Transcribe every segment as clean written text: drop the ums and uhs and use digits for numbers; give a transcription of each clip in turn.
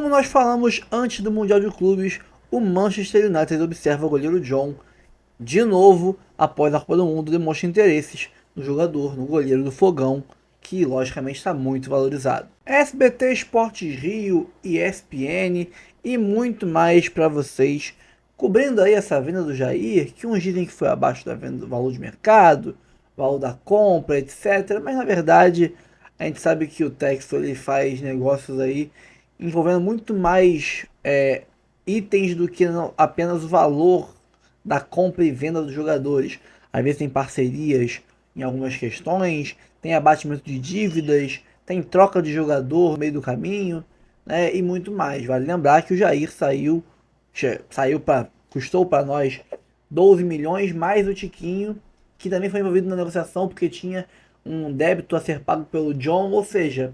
Como nós falamos antes do Mundial de Clubes, o Manchester United observa o goleiro John de novo após a Copa do Mundo demonstra interesses no jogador, no goleiro do Fogão, que logicamente está muito valorizado. SBT Esportes Rio, ESPN e muito mais para vocês, cobrindo aí essa venda do Jair, que uns dizem que foi abaixo da venda do valor de mercado, valor da compra, etc. Mas na verdade a gente sabe que o Textor ele faz negócios aí envolvendo muito mais itens do que apenas o valor da compra e venda dos jogadores. Às vezes tem parcerias em algumas questões, tem abatimento de dívidas, tem troca de jogador no meio do caminho, né, e muito mais. Vale lembrar que o Jair custou para nós 12 milhões mais o Tiquinho, que também foi envolvido na negociação porque tinha um débito a ser pago pelo John, ou seja,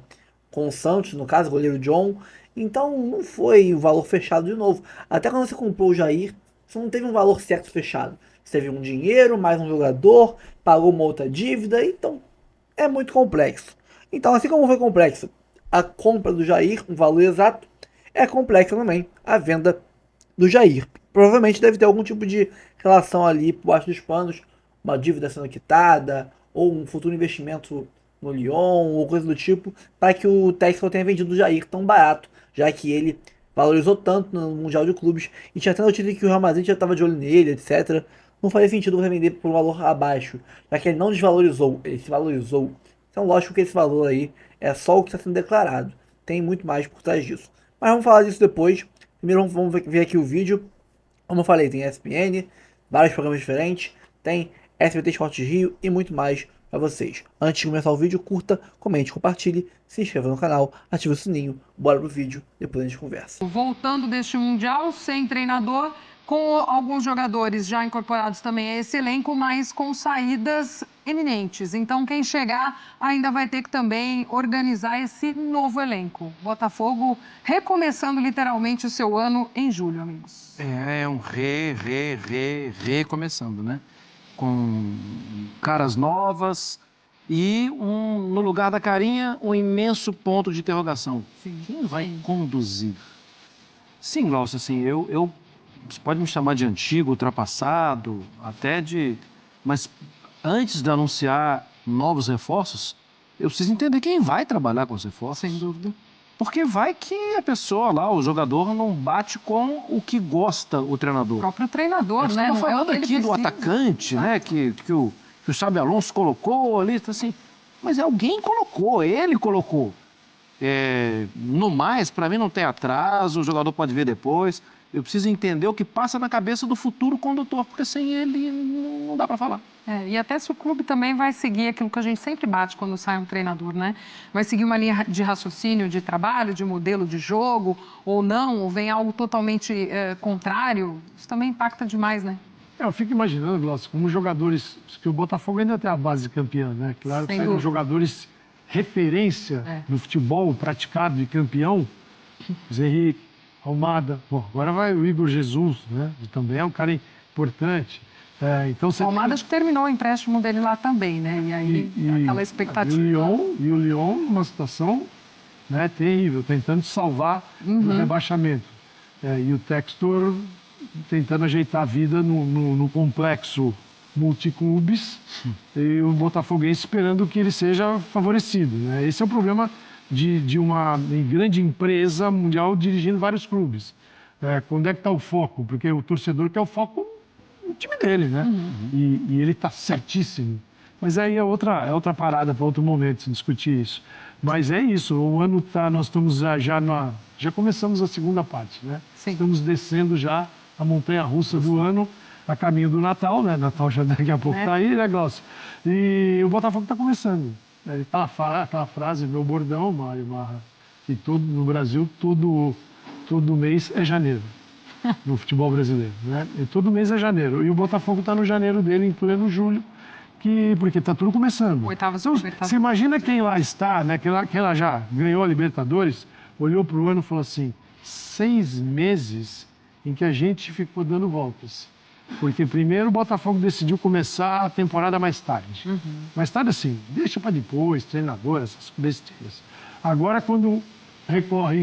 com o Santos, no caso, o goleiro John. Então não foi o valor fechado de novo. Até quando você comprou o Jair, você não teve um valor certo fechado. Você teve um dinheiro, mais um jogador, pagou uma outra dívida, então é muito complexo. Então, assim como foi complexo a compra do Jair, um valor exato, é complexa também a venda do Jair. Provavelmente deve ter algum tipo de relação ali por baixo dos panos, uma dívida sendo quitada, ou um futuro investimento no Lyon, ou coisa do tipo, para que o Texel tenha vendido o Jair tão barato, já que ele valorizou tanto no Mundial de Clubes, e tinha até notícia que o Real Madrid já estava de olho nele, etc. Não fazia sentido você vender por um valor abaixo, já que ele não desvalorizou, ele se valorizou. Então, lógico que esse valor aí é só o que está sendo declarado. Tem muito mais por trás disso. Mas vamos falar disso depois. Primeiro vamos ver aqui o vídeo. Como eu falei, tem ESPN, vários programas diferentes, tem SBT Esportes Rio e muito mais para vocês. Antes de começar o vídeo, curta, comente, compartilhe, se inscreva no canal, ative o sininho, bora pro vídeo, depois a gente conversa. Voltando deste Mundial, sem treinador, com alguns jogadores já incorporados também a esse elenco, mas com saídas eminentes. Então, quem chegar ainda vai ter que também organizar esse novo elenco. Botafogo recomeçando literalmente o seu ano em julho, amigos. É um recomeçando, né? Com caras novas e no lugar da carinha, um imenso ponto de interrogação. Sim, Quem vai sim. conduzir? Sim, Glaucio, assim, você pode me chamar de antigo, ultrapassado, até de... Mas antes de anunciar novos reforços, eu preciso entender quem vai trabalhar com os reforços. Sem dúvida. Porque vai que a pessoa lá, o jogador, não bate com o que gosta o treinador. O próprio treinador, né? Estava Não é o falando que ele aqui do precisa. atacante, né? Que o Xabi Alonso colocou ali, tá assim. Mas alguém colocou, ele colocou. No mais, para mim não tem atraso, o jogador pode ver depois. Eu preciso entender o que passa na cabeça do futuro condutor, porque sem ele não dá para falar. E até se o clube também vai seguir aquilo que a gente sempre bate quando sai um treinador, né? Vai seguir uma linha de raciocínio, de trabalho, de modelo de jogo, ou não, ou vem algo totalmente contrário. Isso também impacta demais, né? Eu fico imaginando, Glaucio, como jogadores, que o Botafogo ainda tem a base campeã, né? Claro que Sem são dúvida. jogadores referência no futebol praticado de campeão. Zé Henrique, Almada, bom, agora vai o Igor Jesus, né? Que também é um cara importante. Então você O Almada acho que terminou o empréstimo dele lá também, né? E aí, aquela expectativa. E o Lyon, numa situação, né, terrível, tentando salvar o rebaixamento. E o Textor tentando ajeitar a vida no complexo multiclubes e o botafoguense esperando que ele seja favorecido, né? Esse é o problema de uma grande empresa mundial dirigindo vários clubes. Quando é que está o foco? Porque o torcedor quer o foco no time dele, né? E ele está certíssimo. Mas aí é outra parada para outro momento se discutir isso. Mas é isso, o ano tá, nós estamos já começamos a segunda parte, né? Sim. Estamos descendo já a montanha-russa do ano, a caminho do Natal, né? Natal já daqui a pouco está aí, né, Glaucio? E o Botafogo está começando. Ele tá aquela frase, meu bordão, Mário Marra, que no Brasil todo mês é janeiro, no futebol brasileiro, né? E todo mês é janeiro. E o Botafogo está no janeiro dele, em pleno julho, porque está tudo começando. Oitavas de Então, Libertadores. você imagina quem lá está, né? Quem lá já ganhou a Libertadores, olhou para o ano e falou assim, 6 meses em que a gente ficou dando voltas. Porque primeiro o Botafogo decidiu começar a temporada mais tarde. Mais tarde assim, deixa para depois, treinador, essas besteiras. Agora quando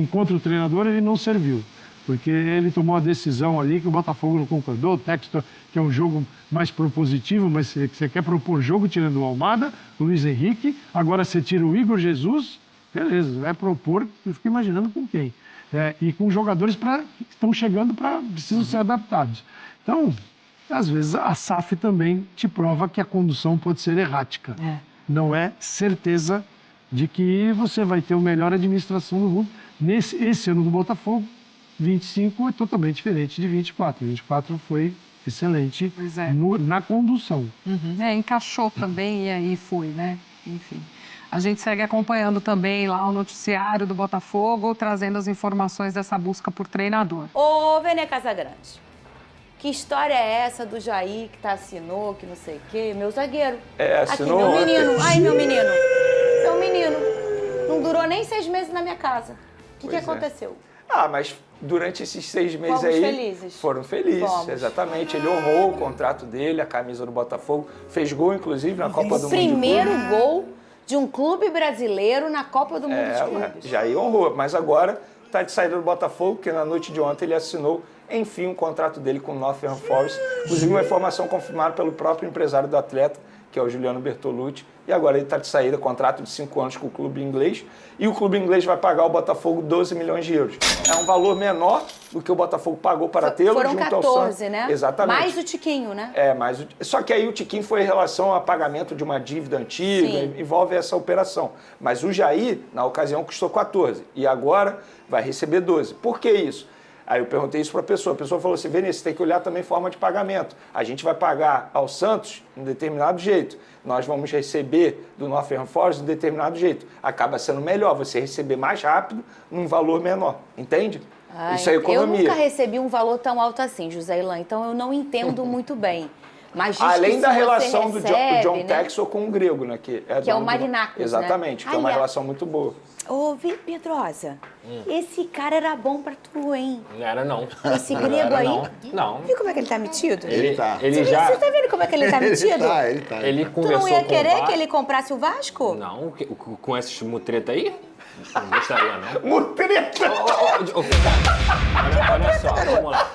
encontra o treinador, ele não serviu. Porque ele tomou a decisão ali que o Botafogo não concordou, o Textor, que é um jogo mais propositivo, mas você quer propor jogo tirando o Almada, o Luiz Henrique, agora você tira o Igor Jesus, beleza, vai propor, eu fico imaginando com quem. E com jogadores que estão chegando precisam ser adaptados. Então, às vezes a SAF também te prova que a condução pode ser errática. Não é certeza de que você vai ter a melhor administração do mundo. Esse ano do Botafogo, 25 é totalmente diferente de 24. 24 foi excelente na condução. Encaixou também e aí foi, né? Enfim. A gente segue acompanhando também lá o noticiário do Botafogo, trazendo as informações dessa busca por treinador. Ô, Vene Casagrande, que história é essa do Jair que assinou, que não sei o quê? Meu zagueiro. Assinou aqui, meu ontem. menino. Ai, meu menino. Meu menino. Não durou nem 6 meses na minha casa. O que aconteceu? Mas durante esses 6 meses Fomos aí... felizes. Foram felizes, Fomos. exatamente. Ele honrou o contrato dele, a camisa do Botafogo. Fez gol, inclusive, na Copa do Mundo. Primeiro gol de um clube brasileiro na Copa do Mundo de Clubes. Jair honrou, mas agora está de saída do Botafogo, porque na noite de ontem ele assinou, enfim, o contrato dele com o Nottingham Forest. Inclusive uma informação confirmada pelo próprio empresário do atleta, que é o Juliano Bertolucci. E agora ele está de saída, contrato de 5 anos com o clube inglês. E o clube inglês vai pagar ao Botafogo 12 milhões de euros. É um valor menor do que o Botafogo pagou para tê-lo. Foram junto 14, ao Santos. né? Exatamente. Mais o Tiquinho, né? Só que aí o Tiquinho foi em relação ao pagamento de uma dívida antiga, envolve essa operação. Mas o Jair, na ocasião, custou 14 e agora vai receber 12. Por que isso? Aí eu perguntei isso para a pessoa falou assim, Vinícius, tem que olhar também forma de pagamento. A gente vai pagar ao Santos de um determinado jeito, nós vamos receber do Nottingham Forest de um determinado jeito. Acaba sendo melhor você receber mais rápido num valor menor, entende? Isso é economia. Eu nunca recebi um valor tão alto assim, José Ilan, então eu não entendo muito bem. Mas além da relação do John Textor com o grego, né? Que é o Marinacos, exatamente, né? que é uma relação muito boa. Ô, Pedrosa, esse cara era bom pra tu, hein? Não era, não. Esse grego aí? Não. Viu como é que ele tá metido? Ele tá. Você tá vendo como é que ele tá metido? Ele tá. Ele Tu conversou não ia com querer o VAR. que ele comprasse o Vasco? Não, com esses mutreta aí? Não gostaria, não. Mutreta! Olha só, vamos lá.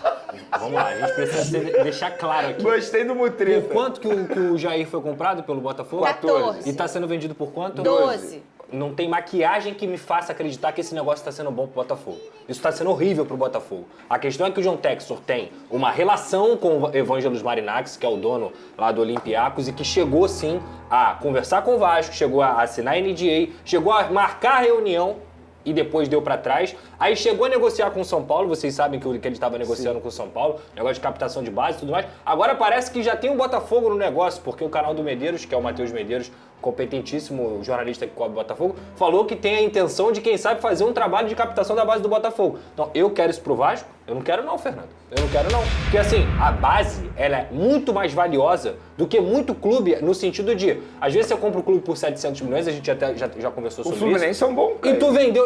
Vamos lá, a gente precisa deixar claro aqui. Gostei do mutreta. Por quanto que o Jair foi comprado pelo Botafogo? 14. E tá sendo vendido por quanto? 12. Não tem maquiagem que me faça acreditar que esse negócio está sendo bom pro Botafogo. Isso está sendo horrível pro Botafogo. A questão é que o John Textor tem uma relação com o Evangelos Marinakis, que é o dono lá do Olympiacos, e que chegou, sim, a conversar com o Vasco, chegou a assinar a NDA, chegou a marcar a reunião e depois deu pra trás. Aí chegou a negociar com o São Paulo, vocês sabem que ele estava negociando com o São Paulo, negócio de captação de base e tudo mais. Agora parece que já tem um Botafogo no negócio, porque o canal do Medeiros, que é o Matheus Medeiros, competentíssimo jornalista que cobre o Botafogo, falou que tem a intenção de, quem sabe, fazer um trabalho de captação da base do Botafogo. Então, eu quero isso pro Vasco? Eu não quero não, Fernando. Eu não quero não. Porque, assim, a base, ela é muito mais valiosa do que muito clube, no sentido de, às vezes você compra o clube por 700 milhões, a gente até já conversou sobre isso. O Fluminense é um bom cara.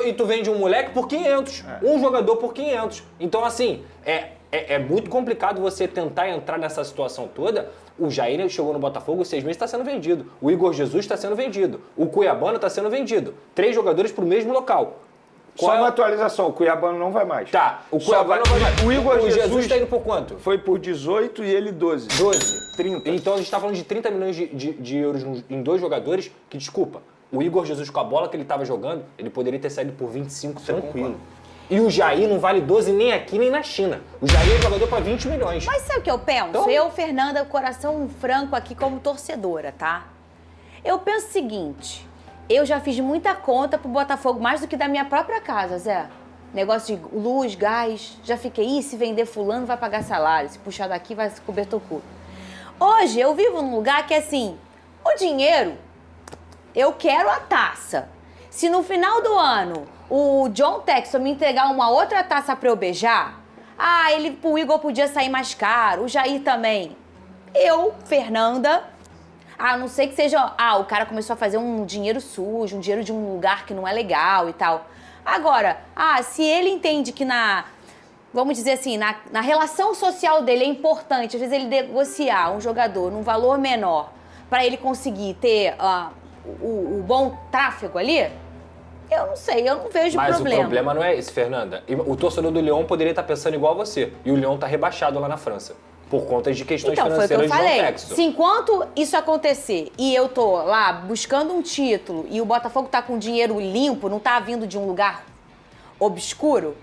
E tu vende um moleque por 500, um jogador por 500. Então, assim, é muito complicado você tentar entrar nessa situação toda. O Jair chegou no Botafogo, 6 meses está sendo vendido. O Igor Jesus está sendo vendido. O Cuiabano está sendo vendido. 3 jogadores para o mesmo local. Só uma atualização, o Cuiabano não vai mais. Tá, o Cuiabano não vai mais. O Igor Jesus está indo por quanto? Foi por 18 e ele 12. 12. 30. Então a gente está falando de 30 milhões de euros em 2 jogadores que, desculpa, o Igor Jesus com a bola que ele estava jogando, ele poderia ter saído por 25 tranquilo. E o Jair não vale 12 nem aqui nem na China. O Jair é jogador para 20 milhões. Mas sabe o que eu penso? Então... Eu, Fernanda, coração franco aqui como torcedora, tá? Eu penso o seguinte, eu já fiz muita conta pro Botafogo, mais do que da minha própria casa, Zé. Negócio de luz, gás, já fiquei, se vender fulano vai pagar salário, se puxar daqui vai cobertor cu. Hoje eu vivo num lugar que assim, o dinheiro, eu quero a taça. Se no final do ano o John Textor me entregar uma outra taça pra eu beijar, o Igor podia sair mais caro, o Jair também. Eu, Fernanda, a não ser que seja, o cara começou a fazer um dinheiro sujo, um dinheiro de um lugar que não é legal e tal. Agora, se ele entende que vamos dizer assim, na relação social dele é importante, às vezes ele negociar um jogador num valor menor pra ele conseguir ter o bom tráfego ali, Eu não sei, eu não vejo Mas problema. o problema não é esse, Fernanda. O torcedor do Lyon poderia estar pensando igual a você. E o Lyon está rebaixado lá na França. Por conta de questões então, foi o que eu financeiras de falei. John Textor. Se enquanto isso acontecer e eu tô lá buscando um título e o Botafogo tá com dinheiro limpo, não tá vindo de um lugar obscuro,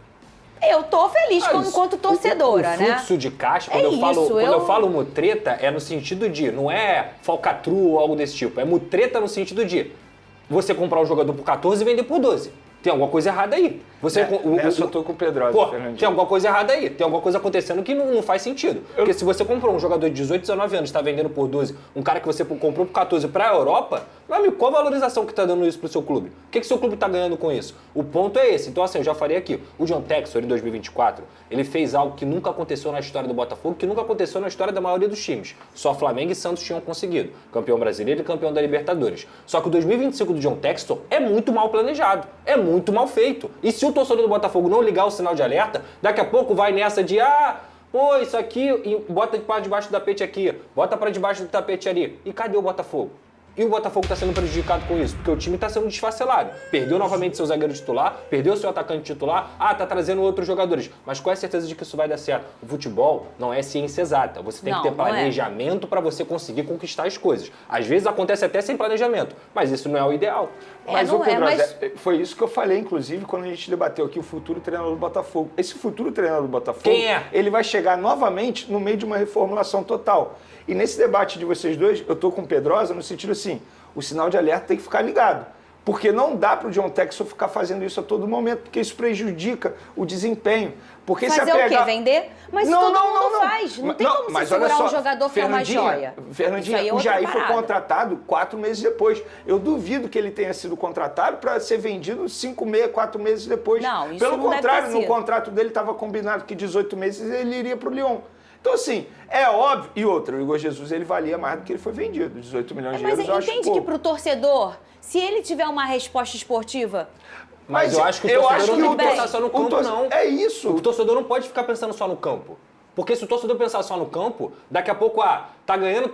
eu tô feliz enquanto torcedora, o fluxo de caixa, quando eu falo mutreta, é no sentido de, não é falcatrua ou algo desse tipo, é mutreta no sentido de você comprar um jogador por 14 e vender por 12. Tem alguma coisa errada aí. Nessa eu tô com o Pedrosa, Fernandinho. Tem alguma coisa errada aí. Tem alguma coisa acontecendo que não faz sentido. Porque se você comprou um jogador de 18, 19 anos e está vendendo por 12, um cara que você comprou por 14 para a Europa, meu amigo, qual a valorização que está dando isso pro seu clube? O que seu clube está ganhando com isso? O ponto é esse. Então, assim, eu já falei aqui. O John Textor, em 2024, ele fez algo que nunca aconteceu na história do Botafogo, que nunca aconteceu na história da maioria dos times. Só Flamengo e Santos tinham conseguido. Campeão brasileiro e campeão da Libertadores. Só que o 2025 do John Textor é muito mal planejado. É muito mal feito. E se o torcedor do Botafogo não ligar o sinal de alerta, daqui a pouco vai nessa de pô, isso aqui, bota para debaixo do tapete aqui, bota para debaixo do tapete ali. E cadê o Botafogo? E o Botafogo está sendo prejudicado com isso, porque o time está sendo desfacelado. Perdeu novamente seu zagueiro titular, perdeu seu atacante titular, tá trazendo outros jogadores. Mas qual é a certeza de que isso vai dar certo? O futebol não é ciência exata. Você tem que ter planejamento para você conseguir conquistar as coisas. Às vezes acontece até sem planejamento, mas isso não é o ideal. Mas, Pedrosa, foi isso que eu falei, inclusive, quando a gente debateu aqui o futuro treinador do Botafogo. Esse futuro treinador do Botafogo, quem é? Ele vai chegar novamente no meio de uma reformulação total. E nesse debate de vocês dois, eu tô com o Pedrosa no sentido assim, o sinal de alerta tem que ficar ligado. Porque não dá para o John Textor ficar fazendo isso a todo momento, porque isso prejudica o desempenho. Porque fazer o quê? Vender? Mas todo mundo faz. Não tem como você segurar um jogador que é uma joia. Fernandinha, o Jair foi contratado 4 meses depois. Eu duvido que ele tenha sido contratado para ser vendido 5 meses, 4 meses depois. Não, isso Pelo não contrário, deve ter no contrato dele estava combinado que 18 meses ele iria para o Lyon. Então, assim, é óbvio. E outra, o Igor Jesus, ele valia mais do que ele foi vendido. 18 milhões de euros, eu acho pouco. Mas entende que pro torcedor, se ele tiver uma resposta esportiva... Mas eu acho que o torcedor não tem que pensar só no campo, não. É isso. O torcedor não pode ficar pensando só no campo. Porque se o torcedor pensar só no campo, daqui a pouco, tá ganhando,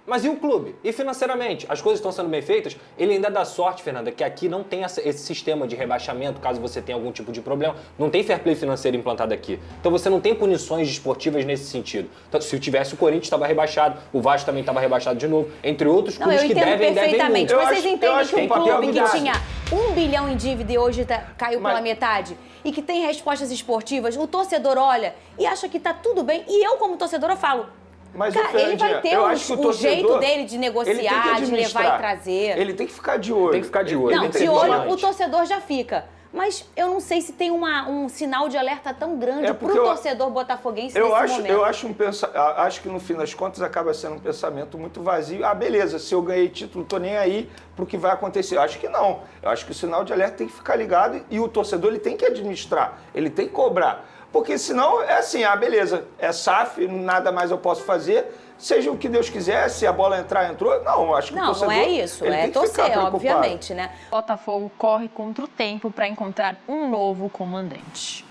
mas e o clube? E financeiramente? As coisas estão sendo bem feitas? Ele ainda dá sorte, Fernanda, que aqui não tem esse sistema de rebaixamento, caso você tenha algum tipo de problema. Não tem fair play financeiro implantado aqui. Então você não tem punições desportivas nesse sentido. Então, se tivesse, o Corinthians estava rebaixado, o Vasco também estava rebaixado de novo, entre outros clubes que devem muito. Mas vocês entendem que um clube que tinha 1 bilhão em dívida e hoje caiu pela metade, e que tem respostas esportivas, o torcedor olha e acha que tá tudo bem, e eu como torcedora falo, mas cara, ele vai ter o jeito dele de negociar, de levar e trazer. Ele tem que ficar de olho. Tem que ficar de olho. Não, de olho o torcedor já fica. Mas eu não sei se tem um sinal de alerta tão grande pro torcedor botafoguense nesse momento. Eu acho que no fim das contas acaba sendo um pensamento muito vazio. Beleza, se eu ganhei título, não tô nem aí pro que vai acontecer. Eu acho que não. Eu acho que o sinal de alerta tem que ficar ligado e o torcedor ele tem que administrar, ele tem que cobrar. Porque senão é assim, beleza, é SAF, nada mais eu posso fazer, seja o que Deus quiser, se a bola entrar, entrou. Não, acho que o torcedor... Não, é isso, é torcer, obviamente, né? O Botafogo corre contra o tempo para encontrar um novo comandante.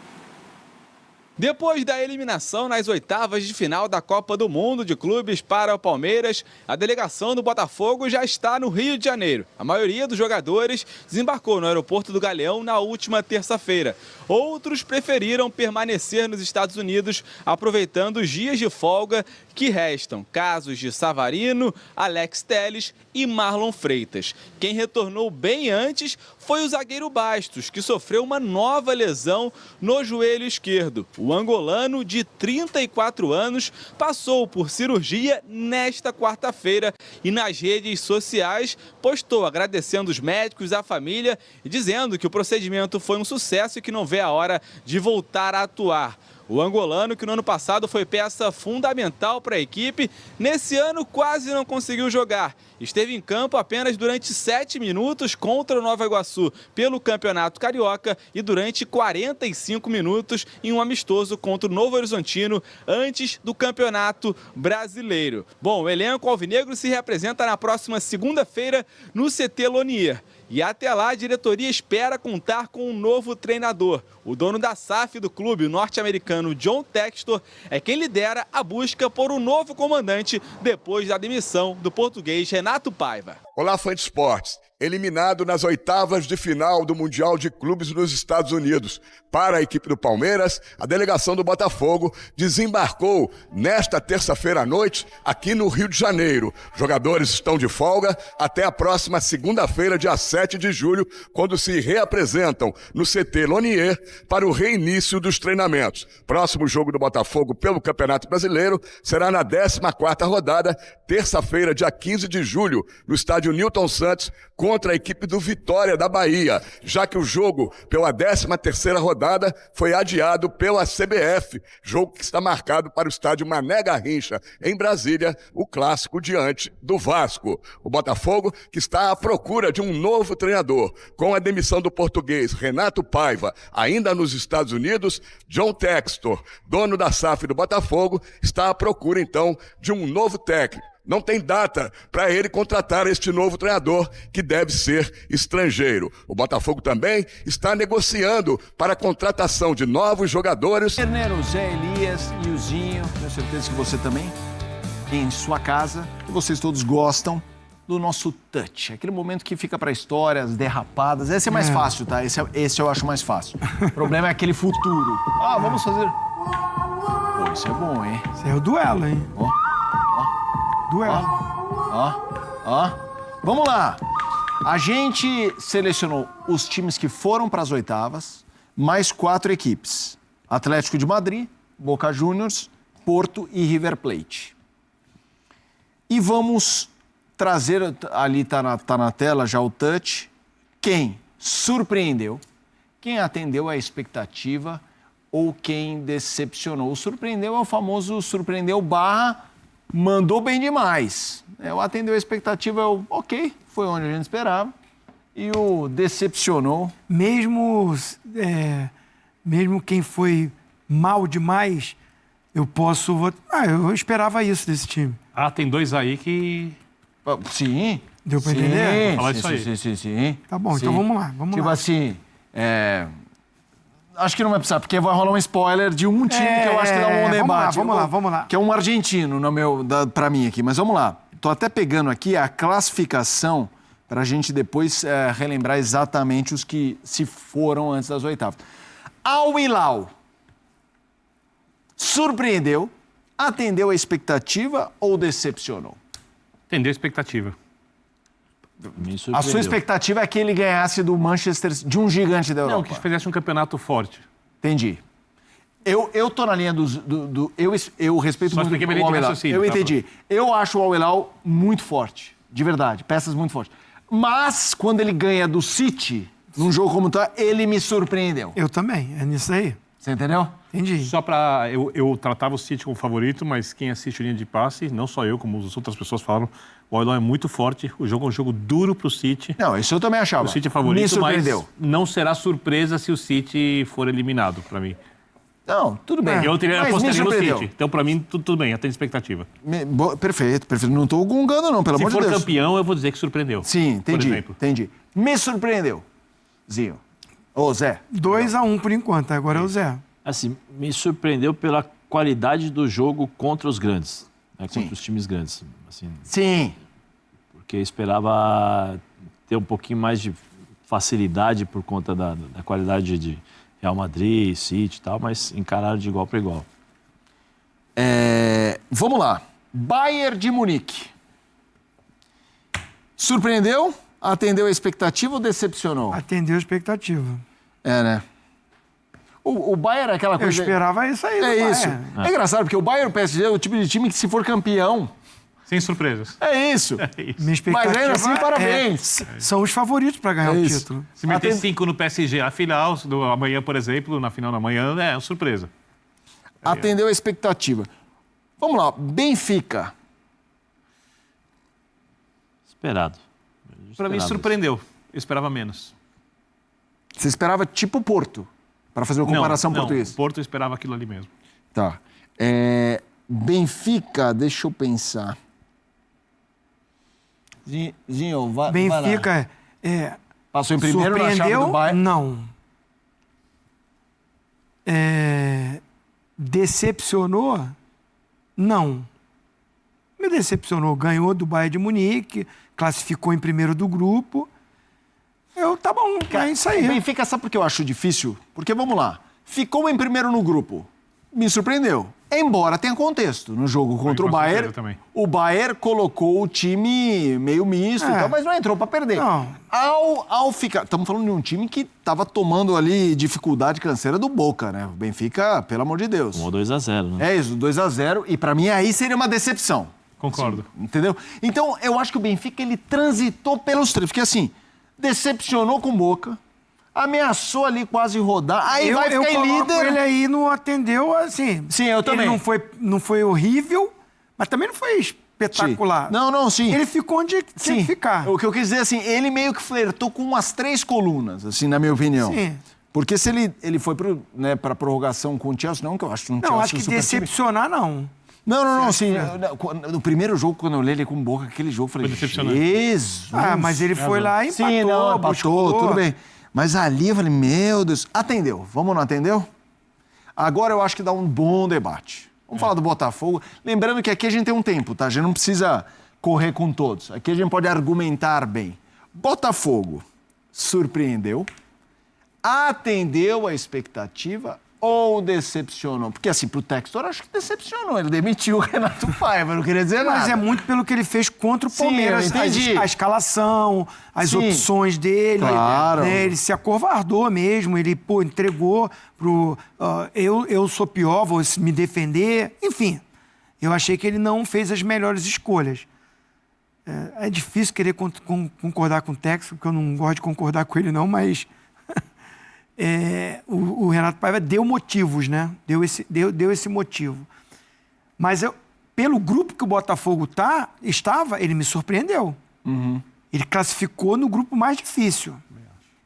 Depois da eliminação nas oitavas de final da Copa do Mundo de Clubes para o Palmeiras, a delegação do Botafogo já está no Rio de Janeiro. A maioria dos jogadores desembarcou no aeroporto do Galeão na última terça-feira. Outros preferiram permanecer nos Estados Unidos, aproveitando os dias de folga que restam. Casos de Savarino, Alex Telles e Marlon Freitas. Quem retornou bem antes foi o zagueiro Bastos, que sofreu uma nova lesão no joelho esquerdo. O angolano, de 34 anos, passou por cirurgia nesta quarta-feira e nas redes sociais postou agradecendo os médicos, a família e dizendo que o procedimento foi um sucesso e que não vê a hora de voltar a atuar. O angolano, que no ano passado foi peça fundamental para a equipe, nesse ano quase não conseguiu jogar. Esteve em campo apenas durante 7 minutos contra o Nova Iguaçu pelo Campeonato Carioca e durante 45 minutos em um amistoso contra o Novo Horizontino antes do Campeonato Brasileiro. Bom, o elenco alvinegro se representa na próxima segunda-feira no CT Lonier. E até lá, a diretoria espera contar com um novo treinador. O dono da SAF do clube, o norte-americano John Textor, é quem lidera a busca por um novo comandante depois da demissão do português Renato Paiva. Olá, fã de esportes. Eliminado nas oitavas de final do Mundial de Clubes nos Estados Unidos. Para a equipe do Palmeiras, a delegação do Botafogo desembarcou nesta terça-feira à noite aqui no Rio de Janeiro. Jogadores estão de folga até a próxima segunda-feira, dia 7 de julho, quando se reapresentam no CT Lonier para o reinício dos treinamentos. Próximo jogo do Botafogo pelo Campeonato Brasileiro será na 14ª rodada, terça-feira, dia 15 de julho, no estádio Newton Santos, contra a equipe do Vitória da Bahia, já que o jogo pela 13ª rodada foi adiado pela CBF, jogo que está marcado para o estádio Mané Garrincha, em Brasília, o clássico diante do Vasco. O Botafogo, que está à procura de um novo treinador, com a demissão do português Renato Paiva, ainda nos Estados Unidos, John Textor, dono da SAF do Botafogo, está à procura então de um novo técnico. Não tem data para ele contratar este novo treinador, que deve ser estrangeiro. O Botafogo também está negociando para a contratação de novos jogadores. Carneiro, Zé Elias e o Zinho, tenho certeza que você também, em sua casa, que vocês todos gostam do nosso touch. Aquele momento que fica para histórias, derrapadas. Esse é mais fácil, tá? Esse eu acho mais fácil. O problema é aquele futuro. Ah, vamos fazer... Pô, isso é bom, hein? Isso é o duelo, hein? Ó. Duelo. Ó. Vamos lá. A gente selecionou os times que foram para as oitavas, mais 4 equipes. Atlético de Madrid, Boca Juniors, Porto e River Plate. E vamos trazer, ali tá na tela já o touch, quem surpreendeu, quem atendeu à expectativa ou quem decepcionou. O surpreendeu é o famoso surpreendeu barra mandou bem demais. O atendeu a expectativa, ok, foi onde a gente esperava. E o decepcionou. Mesmo quem foi mal demais, eu esperava isso desse time. Ah, tem 2 aí que... Sim. Deu pra entender? Vou falar isso aí. Sim. Tá bom, então vamos lá. Tipo assim, acho que não vai precisar, porque vai rolar um spoiler de um time que eu acho que dá um bom debate. Vamos lá. Que é um argentino, pra mim aqui. Mas vamos lá. Tô até pegando aqui a classificação pra gente depois relembrar exatamente os que se foram antes das oitavas. Al Hilal surpreendeu, atendeu a expectativa ou decepcionou? Atendeu a expectativa. A sua expectativa é que ele ganhasse do Manchester, de um gigante da Europa? Não, que fizesse um campeonato forte. Entendi. Eu tô na linha eu respeito Só muito o Al Hilal. Eu entendi. Eu acho o Al Hilal muito forte, de verdade, peças muito fortes. Mas, quando ele ganha do City, num jogo como tá, ele me surpreendeu. Eu também, é nisso aí. Você entendeu? Entendi. Só pra... Eu tratava o City como favorito, mas quem assiste linha de passe, não só eu, como as outras pessoas falam, o Al Hilal é muito forte, o jogo é um jogo duro pro City. Não, isso eu também achava. O City é favorito, me surpreendeu. Mas não será surpresa se o City for eliminado, pra mim. Não, tudo bem. Eu apostaria no City. Então, pra mim, tudo bem, atende expectativa. Perfeito. Não tô gungando, não, pelo amor de Deus. Se for campeão, eu vou dizer que surpreendeu. Sim, entendi. Me surpreendeu, Zinho. Ô, Zé. 2-1 por enquanto, agora é o Zé. Assim, me surpreendeu pela qualidade do jogo contra os grandes, né, contra os times grandes. Assim, sim. Porque eu esperava ter um pouquinho mais de facilidade por conta da qualidade de Real Madrid, City e tal, mas encararam de igual para igual. Vamos lá. Bayern de Munique. Surpreendeu? Atendeu a expectativa ou decepcionou? Atendeu a expectativa. Né? O Bayern é aquela coisa... Eu esperava isso aí. É isso. É engraçado, porque o Bayern e o PSG é o tipo de time que, se for campeão... Sem surpresas. É isso. Minha expectativa mas ainda assim, parabéns. São os favoritos para ganhar o título. Se meter 5 no PSG, a final do amanhã, por exemplo, na final da manhã, é uma surpresa. Atendeu a expectativa. Vamos lá, Benfica. Esperado. Para mim, surpreendeu. Eu esperava menos. Você esperava tipo Porto, para fazer uma comparação portuguesa? Não, Porto eu esperava aquilo ali mesmo. Tá. Benfica, deixa eu pensar. Zinho, vai Benfica passou em primeiro na chave do Bayern? Não. decepcionou? Não. Me decepcionou. Ganhou do Bayern de Munique, classificou em primeiro do grupo. Tá bom, é isso aí. O Benfica, sabe por que eu acho difícil? Porque, vamos lá, ficou em primeiro no grupo. Me surpreendeu. Embora tenha contexto. No jogo contra o Bayern, o Bayern colocou o time meio misto e tal, mas não entrou para perder. Não. Ao ficar... Estamos falando de um time que estava tomando ali dificuldade canseira do Boca, né? O Benfica, pelo amor de Deus. Tomou 2-0, né? É isso, 2-0. E para mim aí seria uma decepção. Concordo. Assim, entendeu? Então, eu acho que o Benfica, ele transitou pelos três. Porque assim, decepcionou com o Boca, ameaçou ali quase rodar, aí vai ficar em líder. Ele aí não atendeu, assim... Sim, eu também. Ele não foi horrível, mas também não foi espetacular. Sim. Não, sim. Ele ficou onde tinha que ficar. O que eu quis dizer, assim, ele meio que flertou com umas 3 colunas, assim, na minha opinião. Sim. Porque se ele foi pra prorrogação com o Chelsea, não, que eu acho que não, acho que decepcionar, não. Não, assim, no primeiro jogo, quando eu olhei ele com Boca, aquele jogo, eu falei, Jesus! Mas ele foi lá e empatou. Sim, não, empatou, tudo bem. Mas ali eu falei, meu Deus, atendeu. Vamos, não atendeu? Agora eu acho que dá um bom debate. Vamos falar do Botafogo. Lembrando que aqui a gente tem um tempo, tá? A gente não precisa correr com todos. Aqui a gente pode argumentar bem. Botafogo surpreendeu, atendeu a expectativa ou decepcionou? Porque assim, pro Textor, acho que decepcionou. Ele demitiu o Renato Paiva, não queria dizer nada. Mas é muito pelo que ele fez contra o Palmeiras. Sim, a escalação, as opções dele. Claro. Né? Ele se acovardou mesmo. Ele, entregou pro... eu sou pior, vou me defender. Enfim, eu achei que ele não fez as melhores escolhas. É difícil querer concordar com o Textor, porque eu não gosto de concordar com ele não, mas... o Renato Paiva deu motivos, né? Deu esse motivo. Mas pelo grupo que o Botafogo estava, ele me surpreendeu. Uhum. Ele classificou no grupo mais difícil.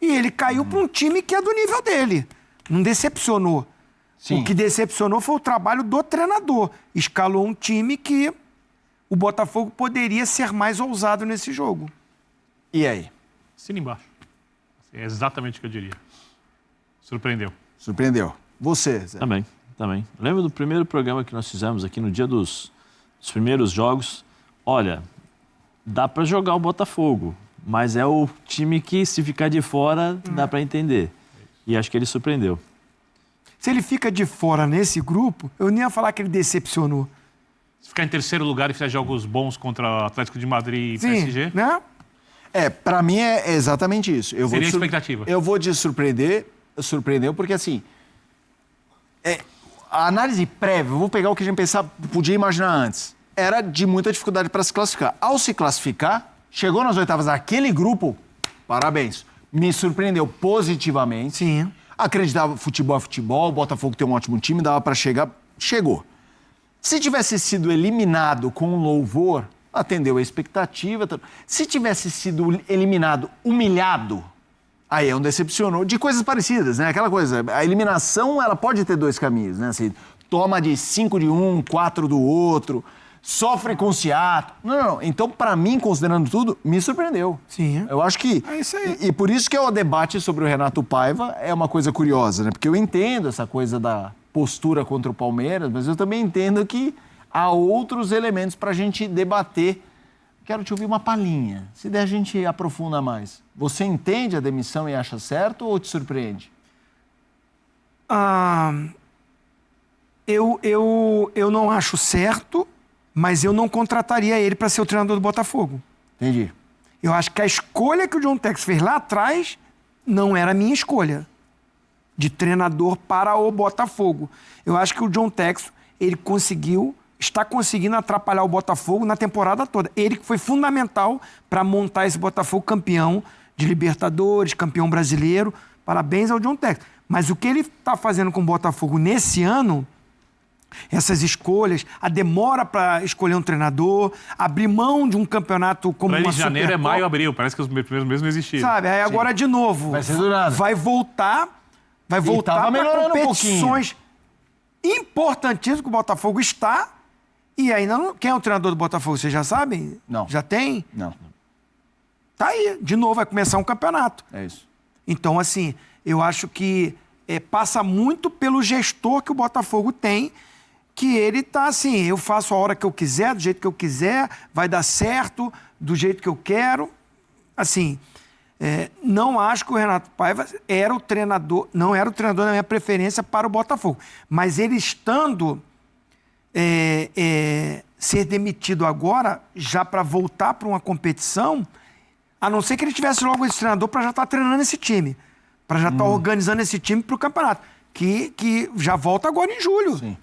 E ele caiu para um time que é do nível dele. Não decepcionou. Sim. O que decepcionou foi o trabalho do treinador. Escalou um time que o Botafogo poderia ser mais ousado nesse jogo. E aí? Assina embaixo. É exatamente o que eu diria. Surpreendeu. Você, Zé? Também. Lembro do primeiro programa que nós fizemos aqui no dia dos primeiros jogos. Olha, dá para jogar o Botafogo, mas é o time que, se ficar de fora, dá para entender. E acho que ele surpreendeu. Se ele fica de fora nesse grupo, eu nem ia falar que ele decepcionou. Se ficar em terceiro lugar e fizer jogos bons contra o Atlético de Madrid e PSG... Né? Para mim é exatamente isso. Seria a expectativa. Eu vou te surpreendeu porque, assim, a análise prévia, vou pegar o que a gente podia imaginar antes, era de muita dificuldade para se classificar. Ao se classificar, chegou nas oitavas daquele grupo, parabéns, me surpreendeu positivamente. Sim. Acreditava futebol é futebol, o Botafogo tem um ótimo time, dava para chegar, chegou. Se tivesse sido eliminado com louvor, atendeu a expectativa. Se tivesse sido eliminado humilhado, aí decepcionou, de coisas parecidas, né? Aquela coisa, a eliminação, ela pode ter 2 caminhos, né? Assim, toma de 5 de um, 4 do outro, sofre com o Seattle. Não. Então, para mim, considerando tudo, me surpreendeu. Sim. Eu acho que... É isso aí. E por isso que o debate sobre o Renato Paiva é uma coisa curiosa, né? Porque eu entendo essa coisa da postura contra o Palmeiras, mas eu também entendo que há outros elementos para a gente debater. Quero te ouvir uma palhinha. Se der, a gente aprofunda mais. Você entende a demissão e acha certo ou te surpreende? Eu não acho certo, mas eu não contrataria ele para ser o treinador do Botafogo. Entendi. Eu acho que a escolha que o John Textor fez lá atrás não era a minha escolha de treinador para o Botafogo. Eu acho que o John Textor, ele está conseguindo atrapalhar o Botafogo na temporada toda. Ele que foi fundamental para montar esse Botafogo campeão de Libertadores, campeão brasileiro. Parabéns ao John Textor. Mas o que ele está fazendo com o Botafogo nesse ano, essas escolhas, a demora para escolher um treinador, abrir mão de um campeonato como uma Supercopa. De janeiro é maio, abril. Parece que os primeiros meses não existiam. Sabe, aí agora de novo. Vai ser do nada. Vai voltar para competições importantíssimas que o Botafogo está. E ainda não... Quem é o treinador do Botafogo? Vocês já sabem? Não. Já tem? Não. Tá aí. De novo, vai começar um campeonato. É isso. Então, assim, eu acho que passa muito pelo gestor que o Botafogo tem, que ele tá assim, eu faço a hora que eu quiser, do jeito que eu quiser, vai dar certo, do jeito que eu quero. Assim, não acho que o Renato Paiva era o treinador, não era o treinador da minha preferência para o Botafogo. Mas ele estando ser demitido agora, já para voltar para uma competição, a não ser que ele tivesse logo esse treinador para já estar treinando esse time, para já estar organizando esse time para o campeonato, que já volta agora em julho. Sim.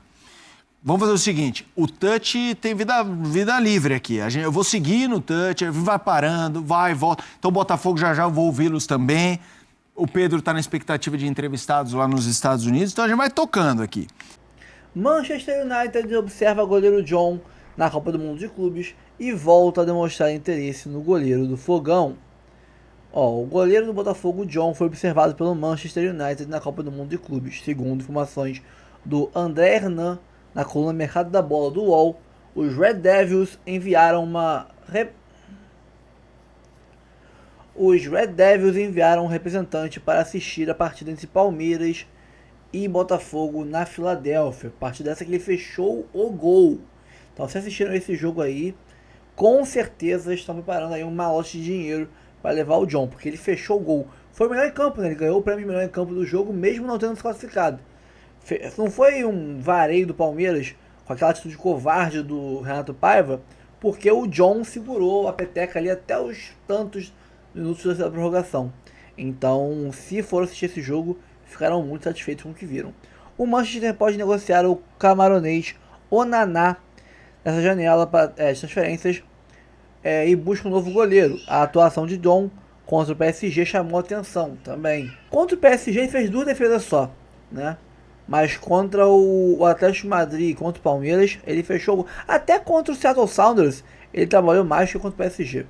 Vamos fazer o seguinte, o Touch tem vida livre aqui. Eu vou seguir no Touch, vai parando, vai e volta. Então o Botafogo já eu vou ouvi-los também. O Pedro está na expectativa de entrevistados lá nos Estados Unidos, então a gente vai tocando aqui. Manchester United observa o goleiro John na Copa do Mundo de Clubes e volta a demonstrar interesse no goleiro do Fogão. O goleiro do Botafogo, John, foi observado pelo Manchester United na Copa do Mundo de Clubes. Segundo informações do André Hernan, na coluna Mercado da Bola do UOL, os Red Devils enviaram um representante para assistir a partida entre Palmeiras e Botafogo na Filadélfia. A partir dessa que ele fechou o gol. Então, se assistiram esse jogo aí, com certeza estão preparando aí um malote de dinheiro para levar o John, porque ele fechou o gol. Foi o melhor em campo, né? Ele ganhou o prêmio de melhor em campo do jogo, mesmo não tendo se classificado. Não foi um vareio do Palmeiras com aquela atitude covarde do Renato Paiva, porque o John segurou a peteca ali até os tantos minutos da prorrogação. Então, se for assistir esse jogo, ficarão muito satisfeitos com o que viram. O Manchester pode negociar o camaronês Onaná nessa janela de transferências e busca um novo goleiro. A atuação de John contra o PSG chamou atenção também. Contra o PSG ele fez 2 defesas só, né? Mas contra o Atlético de Madrid e contra o Palmeiras, ele fechou. Até contra o Seattle Sounders, ele trabalhou mais que contra o PSG.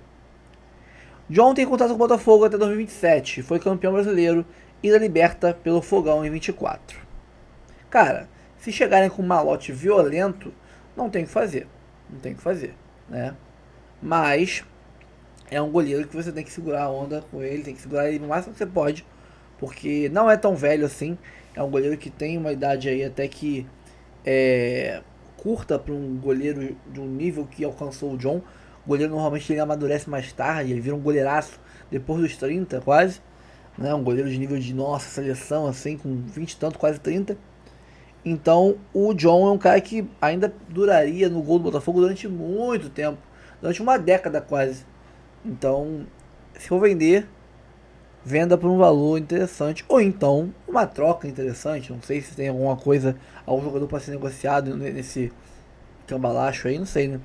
John tem contrato com o Botafogo até 2027. Foi campeão brasileiro e da Liberta pelo Fogão em 24. Cara, se chegarem com um malote violento, não tem o que fazer. Não tem o que fazer, né? Mas é um goleiro que você tem que segurar a onda com ele, tem que segurar ele no máximo que você pode, porque não é tão velho assim. É um goleiro que tem uma idade aí até que curta para um goleiro de um nível que alcançou o John. O goleiro normalmente ele amadurece mais tarde, ele vira um goleiraço depois dos 30 quase, né? Um goleiro de nível de nossa seleção, assim, com 20 e tanto, quase 30. Então o John é um cara que ainda duraria no gol do Botafogo durante muito tempo, durante uma década quase. Então, se for vender, venda por um valor interessante, ou então uma troca interessante. Não sei se tem alguma coisa, algum jogador para ser negociado nesse cambalacho aí, não sei, né?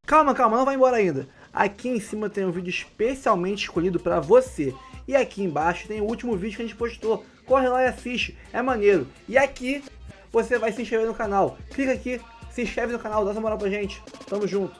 Calma, não vai embora ainda. Aqui em cima tem um vídeo especialmente escolhido para você. E aqui embaixo tem o último vídeo que a gente postou. Corre lá e assiste, é maneiro. E aqui você vai se inscrever no canal. Clica aqui, se inscreve no canal, dá essa moral pra gente. Tamo junto.